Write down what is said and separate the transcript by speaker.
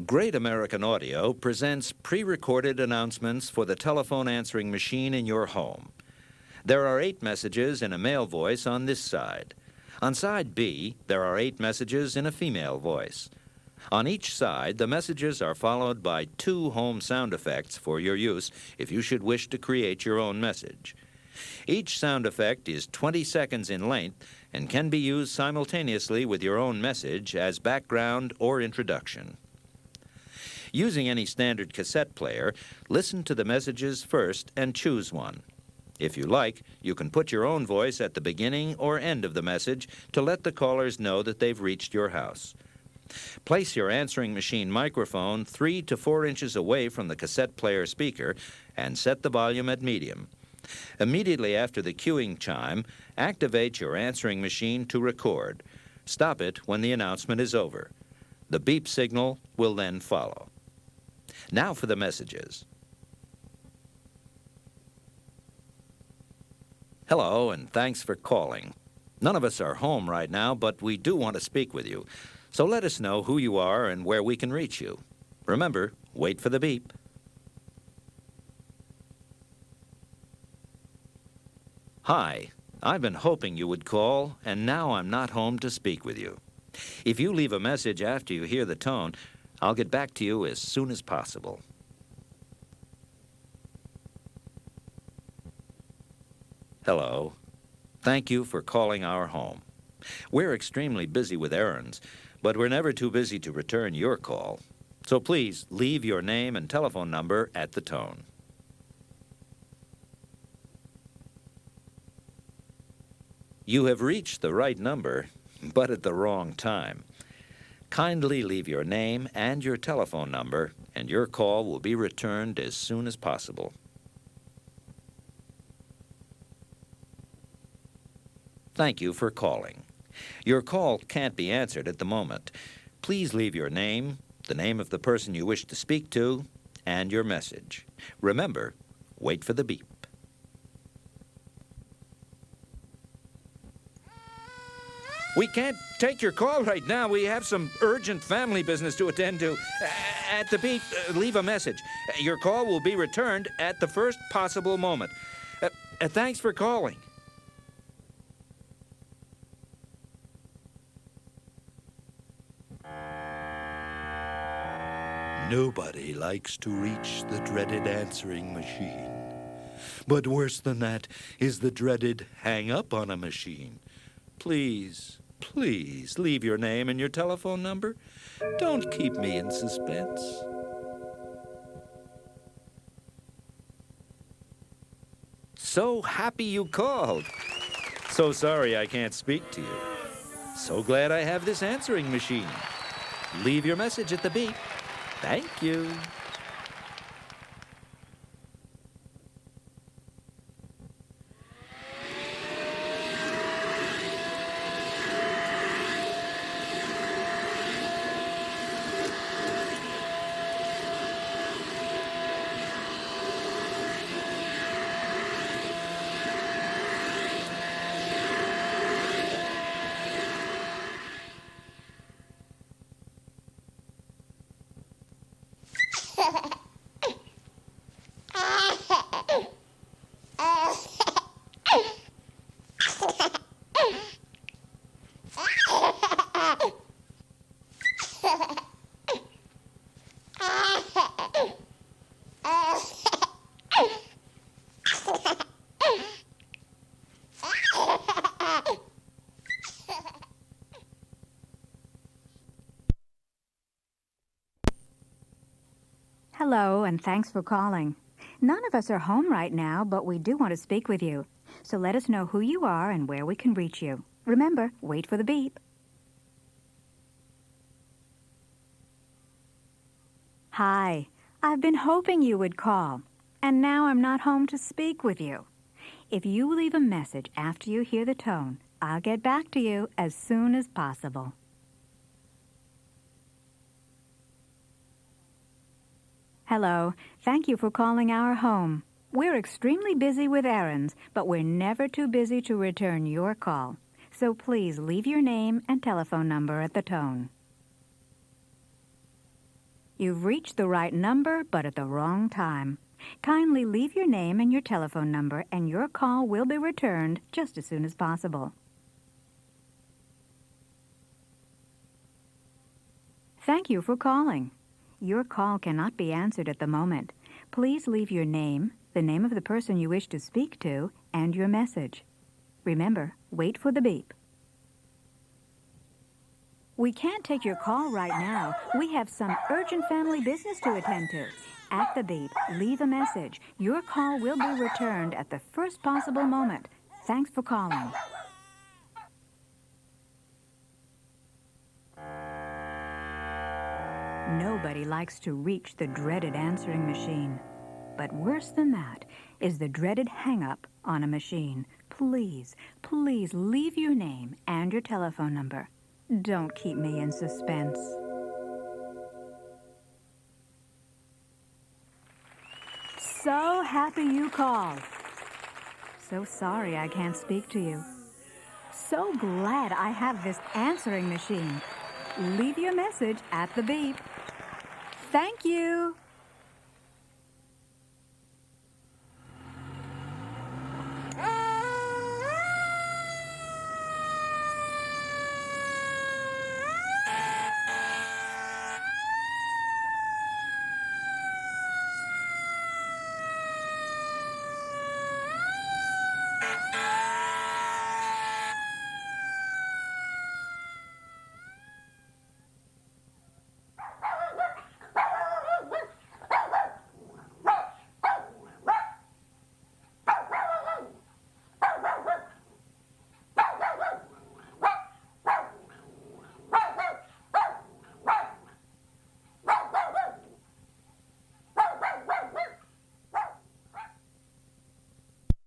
Speaker 1: Great American Audio presents pre-recorded announcements for the telephone answering machine in your home. There are 8 messages in a male voice on this side. On side B, there are 8 messages in a female voice. On each side, the messages are followed by 2 home sound effects for your use if you should wish to create your own message. Each sound effect is 20 seconds in length and can be used simultaneously with your own message as background or introduction. Using any standard cassette player, listen to the messages first and choose one. If you like, you can put your own voice at the beginning or end of the message to let the callers know that they've reached your house. Place your answering machine microphone 3 to 4 inches away from the cassette player speaker and set the volume at medium. Immediately after the cueing chime, activate your answering machine to record. Stop it when the announcement is over. The beep signal will then follow. Now for the messages. Hello, and thanks for calling. None of us are home right now, but we do want to speak with you. So let us know who you are and where we can reach you. Remember, wait for the beep. Hi, I've been hoping you would call, and now I'm not home to speak with you. If you leave a message after you hear the tone, I'll get back to you as soon as possible. Hello. Thank you for calling our home. We're extremely busy with errands, but we're never too busy to return your call. So please leave your name and telephone number at the tone. You have reached the right number, but at the wrong time. Kindly leave your name and your telephone number, and your call will be returned as soon as possible. Thank you for calling. Your call can't be answered at the moment. Please leave your name, the name of the person you wish to speak to, and your message. Remember, wait for the beep. We can't take your call right now. We have some urgent family business to attend to. At the beep, leave a message. Your call will be returned at the first possible moment. Thanks for calling. Nobody likes to reach the dreaded answering machine. But worse than that is the dreaded hang up on a machine. Please leave your name and your telephone number. Don't keep me in suspense. So happy you called. So sorry I can't speak to you. So glad I have this answering machine. Leave your message at the beep. Thank you.
Speaker 2: Hello, and thanks for calling. None of us are home right now, but we do want to speak with you. So let us know who you are and where we can reach you. Remember, wait for the beep. Hi, I've been hoping you would call, and now I'm not home to speak with you. If you leave a message after you hear the tone, I'll get back to you as soon as possible. Hello. Thank you for calling our home. We're extremely busy with errands, but we're never too busy to return your call. So please leave your name and telephone number at the tone. You've reached the right number, but at the wrong time. Kindly leave your name and your telephone number, and your call will be returned just as soon as possible. Thank you for calling. Your call cannot be answered at the moment. Please leave your name, the name of the person you wish to speak to, and your message. Remember, wait for the beep. We can't take your call right now. We have some urgent family business to attend to. At the beep, leave a message. Your call will be returned at the first possible moment. Thanks for calling. Nobody likes to reach the dreaded answering machine. But worse than that is the dreaded hang-up on a machine. Please, please leave your name and your telephone number. Don't keep me in suspense. So happy you called. So sorry I can't speak to you. So glad I have this answering machine. Leave your message at the beep. Thank you.